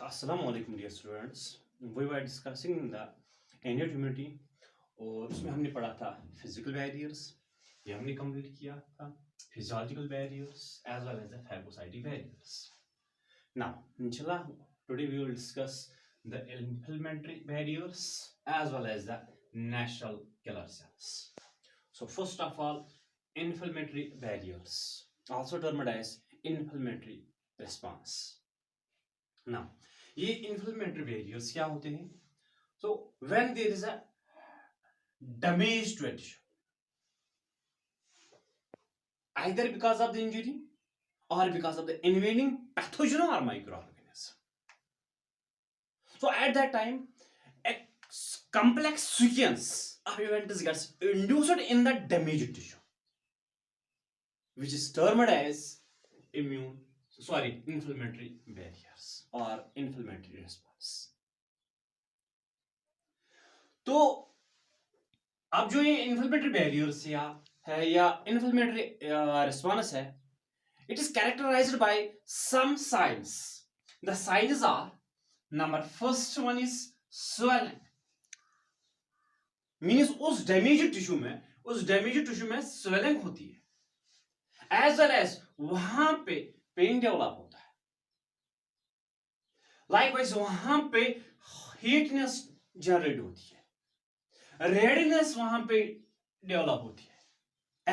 Assalamu alaikum dear students. We were discussing the innate immunity और उसमें हमने पढ़ा था physical barriers, ये हमने complete किया था physiological barriers as well as the phagocytic barriers. Now, inshallah, today we will discuss the inflammatory barriers as well as the natural killer cells. So first of all, inflammatory barriers, also termed as inflammatory response. Now, ये inflammatory barriers क्या होते हैं? So when there is a damage to a tissue, either because of the injury or because of the invading pathogen or microorganism. So at that time, a complex sequence of events gets induced in the damaged tissue, which is termed as inflammatory barriers or inflammatory response. तो अब जो ये inflammatory barriers या inflammatory response है, it is characterized by some signs. The signs are, number first one is swelling, means उस damaged tissue में swelling होती है, as well as वहां पे pain develop होता है. Likewise वहां पे heatness generate होती है, रेडनेस वहां पे डेवलप होती है,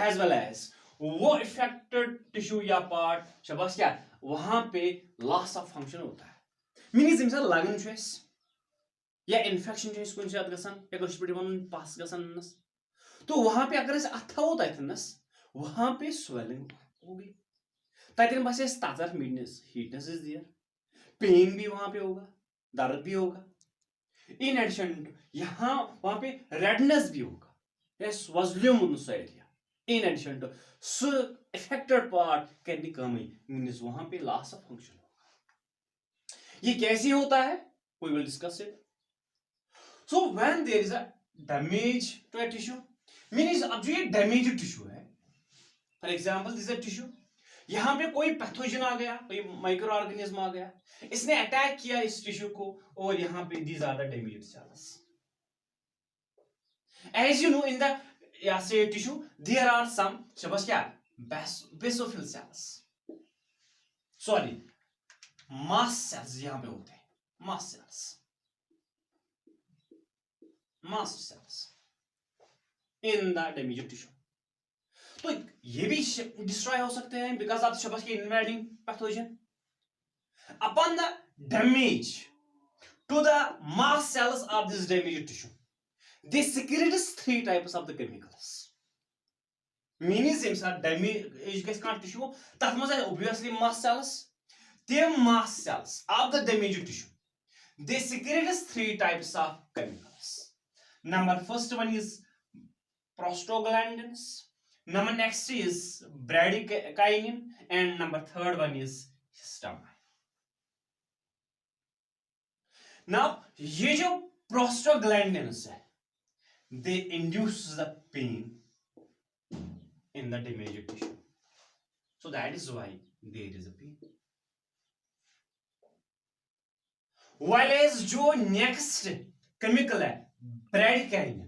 एज वेल एज वो इफेक्टेड टिश्यू या पार्ट शबाश क्या वहां पे लॉस ऑफ फंक्शन होता है. मीनिंग इनसे लगन छुस या इन्फेक्शन छुस कुछ ज्यादा गसन या कुछ पे वन पास गसनस, तो वहां पे अगर ऐसे अथा होता है नस वहां पे स्वेलिंग होगी, ताकि बस ये ताजा हीटनेस इज देयर, पेन भी वहां पे होगा, दर्द भी होगा. In addition, यहाँ वहां पे redness भी होगा. Yes, वॉल्यूम उनसा area. In addition to, so affected part can be कमी, means वहां पे loss of function होगा. ये कैसे होता है? We will discuss it. So when there is a damage to a tissue, means अब जो ये damaged tissue है, for example, this is a tissue. यहाँ पे कोई पैथोजन आ गया, कोई माइक्रो ऑर्गेनिज्म आ गया, इसने अटैक किया इस टिश्यू को और यहाँ पे these are the damaged cells. As you know, in the tissue there are some शबाश क्या basophil cells, sorry mast cells यहाँ पे होते हैं, mast cells in the damaged tissue. तो ये भी डिस्ट्रॉय हो सकते हैं बिकॉज ऑफ शबाश के invading pathogen. Upon the damage to the mast cells of this damaged tissue, they secretes three types of the chemicals. Meaning इनसा डैमेज गस का टिश्यू तथ मज obviously mast cells, them mast cells of the damaged tissue, they secretes three types of chemicals. Number first one is prostaglandins, number next is bradykinin, and number third one is histamine. Now ये जो prostaglandins है, they induce the pain in the damaged tissue, so that is why there is a pain. While as जो next chemical है bradykinin,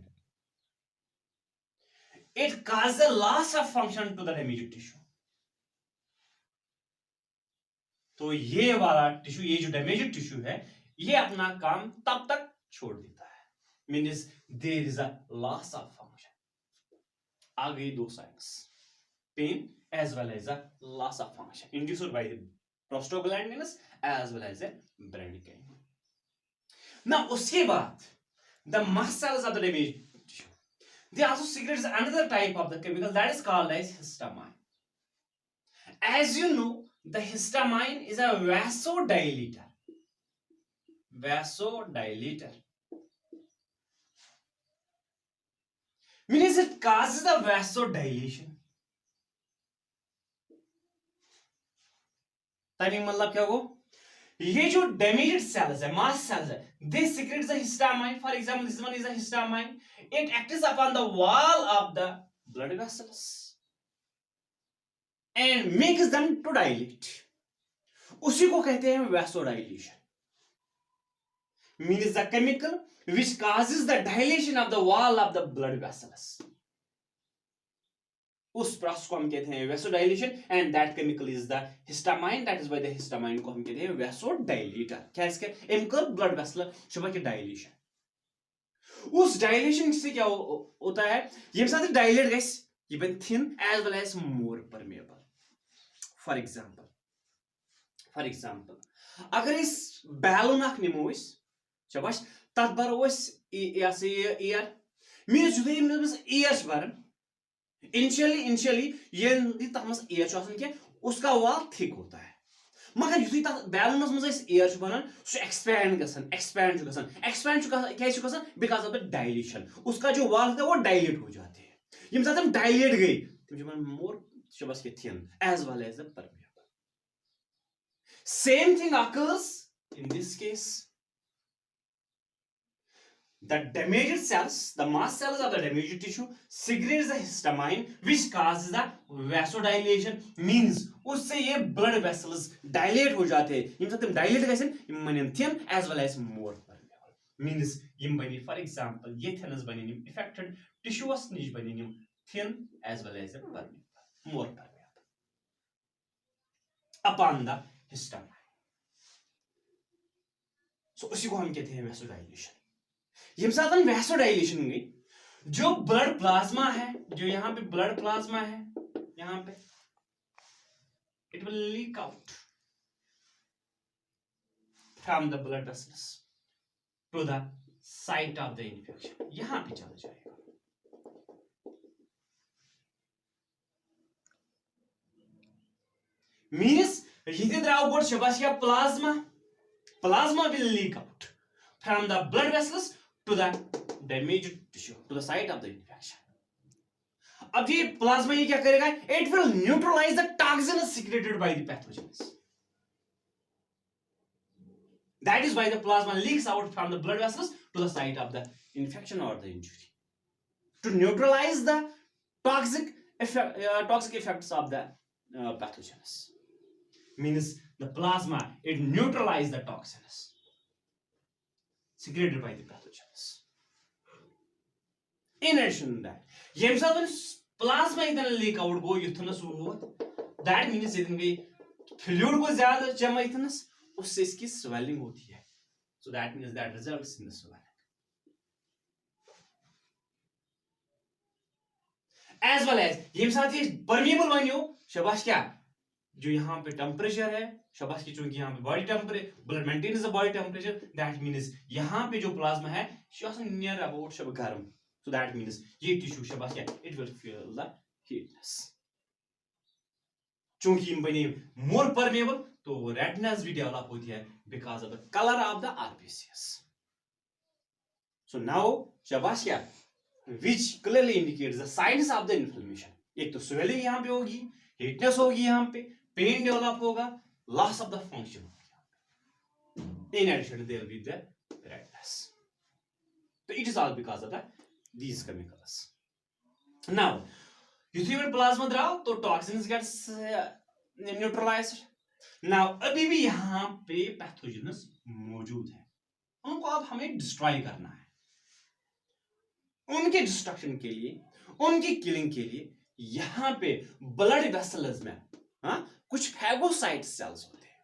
it causes a loss of function to the damaged tissue. तो ये वाला tissue, ये जो damaged tissue है, ये अपना काम तब तक छोड़ देता है, means there is a loss of function. आ गई दो signs, pain as well as a loss of function induced by the prostaglandins as well as the bradykinin. ना उसके बाद the mast cells of the damaged, they also secretes another type of the chemical that is called as histamine. As you know, the histamine is a vasodilator. Means it causes the vasodilation. ताकि मतलब क्या हो, ये जो damaged cells है, mast cells है, they secrete the histamine. For example, this one is a histamine. It acts upon the wall of the blood vessels and makes them to dilate. उसी को कहते हैं vasodilation. means the chemical which causes the dilation of the wall of the blood vessels. उस process को हम कहते हैं vasodilation and that chemical is the histamine. That is why the histamine को हम कहते हैं वेसोडाइलेटर. क्या इसके एमकर ब्लड वेसल शुभ के डायलेशन. उस डायलेशन से क्या होता है ये साथ डायलेट गैस ये बन thin as well as more permeable. For example अगर इस बैलून अख निमो इस शबाश तत बरो इस एयर मींस जुदे इमस एयर बरन इनिशियली ये तमस एयर के उसका वॉल थिक होता है मगर युथी तक बैलूनस मज एयर बनान सो एक्सपैंड क्या बिकॉज ऑफ द डायलेशन. उसका जो वॉल होता है वो डायलेट हो जाते हैं. यम साथ हम डायलेट गई तुम मोर शबस के thin as well as the permeable. Same thing occurs in this case. The damaged cells, the mast cells of the damaged tissue secretes the histamine which causes the vasodilation. Means उससे ये blood vessels dilate हो जाते हैं. यम साथ हम dilate कैसे यम बनें thin as well as more permeable. Means यम बनी for example ये thinness बनी यम affected tissue निश बनी यम thin as well as permeable, more permeable upon the histamine. So उसी को हम कहते हैं vasodilation. ये साथ हम vasodilation गई जो ब्लड प्लाज्मा है जो यहाँ पे ब्लड प्लाज्मा है यहाँ पे it will leak out from the blood vessels to the site of the infection. यहाँ पे चला जाएगा. Means ये द्राव गोड शबाश क्या plasma will leak out from the blood vessels to the damaged tissue to the site of the infection. अब ये plasma ये क्या करेगा it will neutralize the toxins secreted by the pathogens. That is why the plasma leaks out from the blood vessels to the site of the infection or the injury to neutralize the toxic effects of the pathogens. Means the plasma it neutralizes the toxins secreted by the pathogens. In addition to that, yem sath plasma इतना leak out go युथनस वोत that means इतन गई fluid को ज़्यादा जमा इतनस उससे इसकी swelling होती है. So that means that results in the swelling. As well as yem साथ ये permeable बनियो शबाश क्या जो यहाँ पे टेम्परेचर है शबाश की चूंकि यहाँ पे body temperature blood maintains the body temperature that means यहाँ पे जो प्लाज्मा है नियर अबाउट शब गर्म. सो दैट मींस ये टिश्यू शबाश क्या it will feel the heatness. चूंकि इन बने मोर परमेबल तो रेडनेस भी डेवलप होती है because of the colour of the RBCs. So now शबाश क्या which clearly indicates the signs of the inflammation. एक तो स्वेलिंग यहाँ पे होगी हीटनेस होगी यहाँ पे पेन डेवलप होगा लॉस ऑफ द फंक्शन होगा. In addition there will be the redness. तो it is all because of the these chemicals. Now युथी में प्लाज्मा द्राव तो टॉक्सिन्स गेट्स न्यूट्रलाइज्ड. नाउ अभी भी यहाँ पे पैथोजेन्स मौजूद है उनको अब हमें डिस्ट्रॉय करना है. उनके डिस्ट्रक्शन के लिए उनकी किलिंग के लिए यहाँ पे ब्लड वेसल्स में कुछ फैगोसाइट सेल्स होते हैं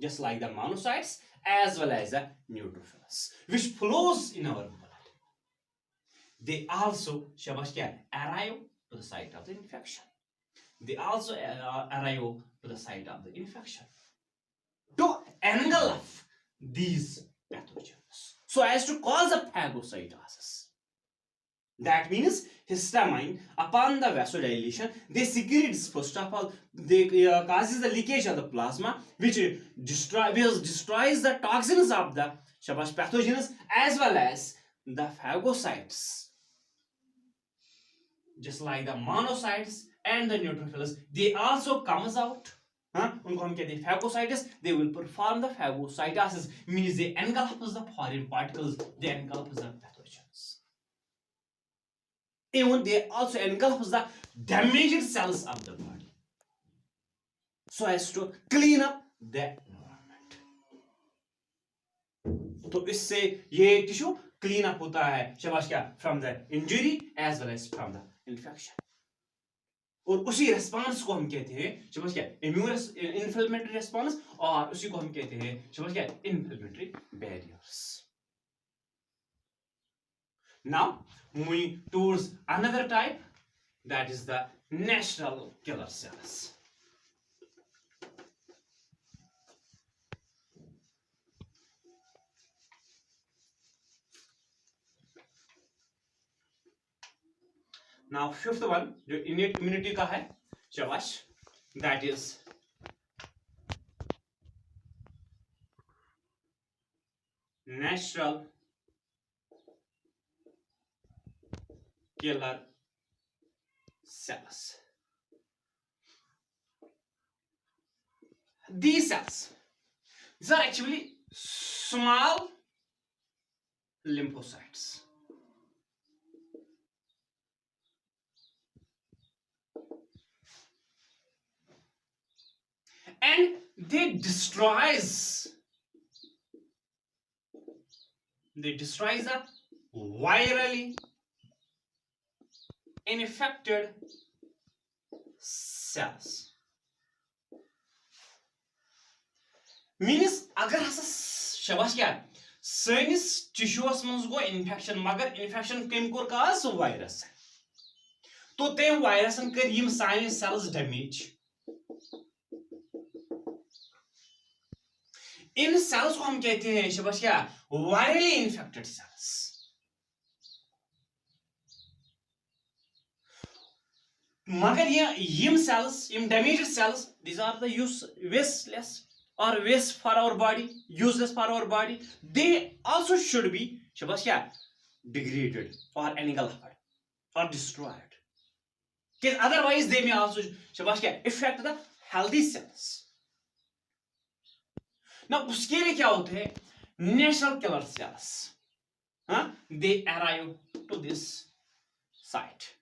just like the monocytes as well as the neutrophils which flows in our blood. They also shabash kya arrive to the site of the infection. They also arrive to the site of the infection to engulf these pathogens so as to cause a phagocytosis. That means histamine upon the vasodilation they secretes first of all they causes the leakage of the plasma which destroys the toxins of the shabash pathogens as well as the phagocytes just like the monocytes and the neutrophils they also comes out. उनको हम कहते हैं phagocytes. They will perform the phagocytosis means they engulf the foreign particles, they engulf the pathogens. Even they also engulf the damaged cells of the body so as to clean up the environment. तो इससे ये tissue clean up होता है, शाबाश क्या, from the injury as well as from the infection. और उसी response को हम कहते हैं शाबाश क्या, इन्फ्लेमेटरी रेस्पॉन्स, और उसी को हम कहते हैं शाबाश क्या, inflammatory barriers. Now moving towards another type, that is the natural killer cells. Now fifth one जो innate immunity का है, शाबाश, that is natural killer cells. These cells, these are actually small lymphocytes. And they destroys the virally infected cells. Means अगर हसा शाबाश क्या सैनिस tissues मज गो infection, मगर इन्फेक्शन कम कोर काज वायरस, तो तम वायरसन कर यम सानि सेल्स डैमेज। इन सेल्स को हम कहते हैं शाबाश क्या, वायरली इन्फेक्टेड सेल्स। मगर यम सेल्स, यम damaged cells, these are the useless or waste for our body, useless for our body. They also should be shabash kya, degraded or annihilated or destroyed, because otherwise they may also shabash kya, affect the healthy cells. Now uske liye kya hote hai, natural killer cells, they arrive to this site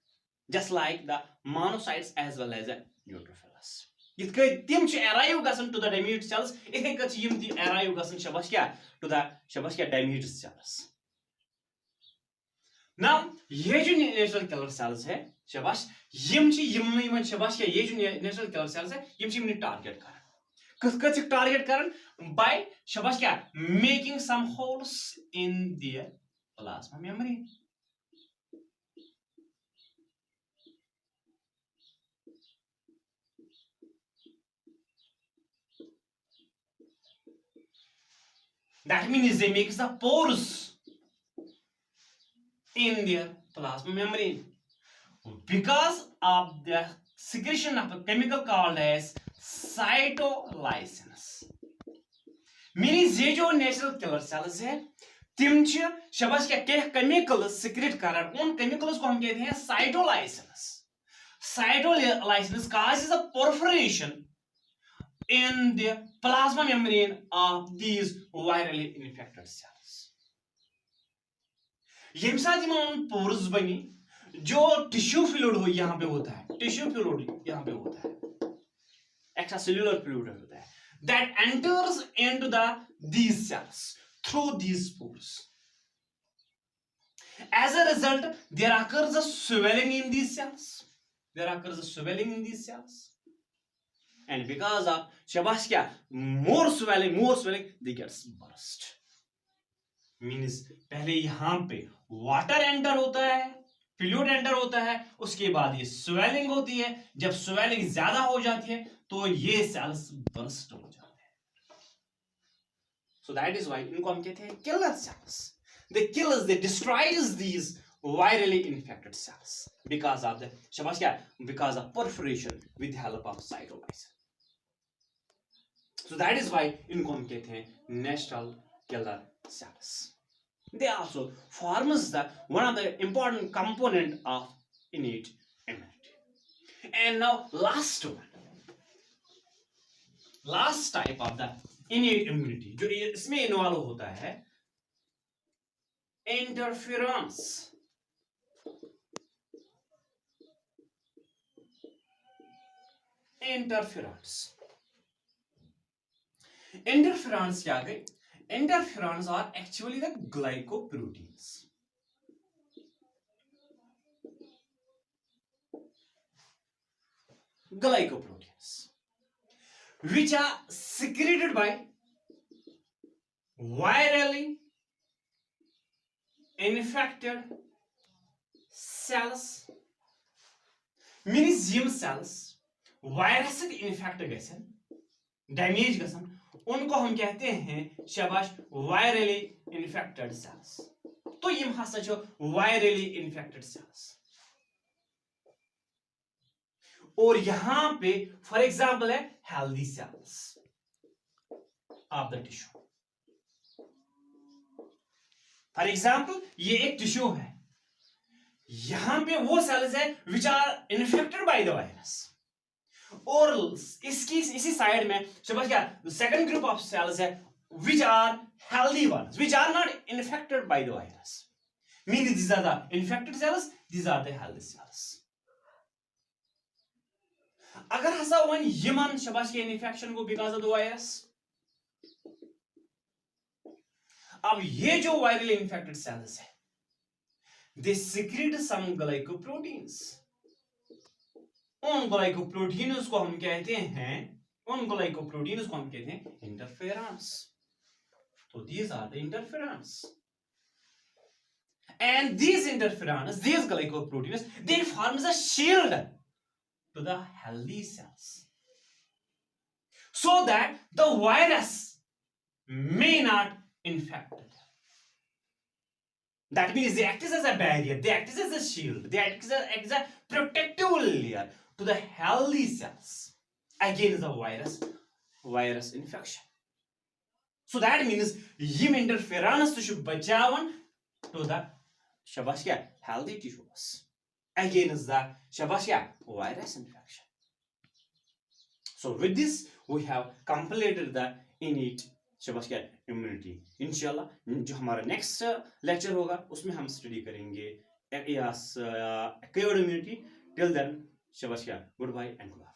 just like the monocytes as well as the neutrophils. Tim arrive gasan to the damaged cells, arrive gasan shabash kya, to the shabash kya damaged cells. Now ये जो natural killer cells है शाबाश, यम शाबाश क्या, ये जो natural killer cells है यम target कर, कस टारगेट करन by शाबाश क्या, making some holes in their plasma membrane. That means they make the pores in their plasma membrane because of the secretion of a chemical called as cytolysins. Means ये जो natural killer cells है तिम शाबाश क्या chemical secrete करन, उन chemicals को हम कहते हैं cytolysins. Cytolysins causes a perforation in the plasma membrane of these virally infected cells. ये पोर्स बनी, जो टिश्यू फ्लूइड हो यहां पे होता है, टिश्यू फ्लूइड यहां पे होता है, एक्स्ट्रासेल्युलर फ्लूइड होता है, that enters into these cells through these pores. As a result, there occurs a swelling in these cells. And because of shabash kya, more swelling they gets burst. Means पहले यहाँ पे water enter होता है, fluid enter होता है, उसके बाद ये swelling होती है, जब swelling ज्यादा हो जाती है तो ये cells burst हो जाते हैं. So that is why इनको हम कहते हैं killer cells. They destroys these virally infected cells because of the shabash kya, because of perforation with the help of cytolysins. So that is why इनको हम कहते हैं natural killer cells. They also forms the one of the important component of innate immunity. And now last type of the innate immunity जो इसमें involve होता है interference. Interference क्या गई, interferons are actually the glycoproteins. Glycoproteins, which are secreted by virally infected cells. Means yim cells virus से infect गसन, damage गसन, उनको हम कहते हैं शाबाश वायरली इन्फेक्टेड सेल्स. तो यम हसा जो वायरली इन्फेक्टेड सेल्स. और यहां पे फॉर एग्जांपल है healthy cells of the tissue. For example ये एक टिश्यू है, यहां पे वो सेल्स है which are infected by the virus, और इसकी इसी साइड में समझ क्या सेकंड ग्रुप ऑफ सेल्स है which are healthy ones which are not infected by the virus. Meaning these are the infected cells, these are the healthy cells. अगर हसा one Yemen शबाश के इन्फेक्शन को बिकॉज ऑफ द वायरस, अब ये जो viral infected cells है they secrete some glycoproteins. उन glycoproteins को हम कहते हैं इंटरफेरॉन्स. तो these are the interferons, and these interferons, these glycoproteins, they forms a shield to the healthy cells so that the virus may not infect it. That means they act as a barrier, they act as a shield, they act as a protective layer to the healthy cells against the virus infection. So that means yim interferons to bachawan to the shabashya healthy tissues against the shabashya virus infection. So with this we have completed the innate shabashya immunity. Inshallah जो हमारा next lecture होगा उसमें हम study करेंगे acquired immunity. Till then shabashya, goodbye and good luck.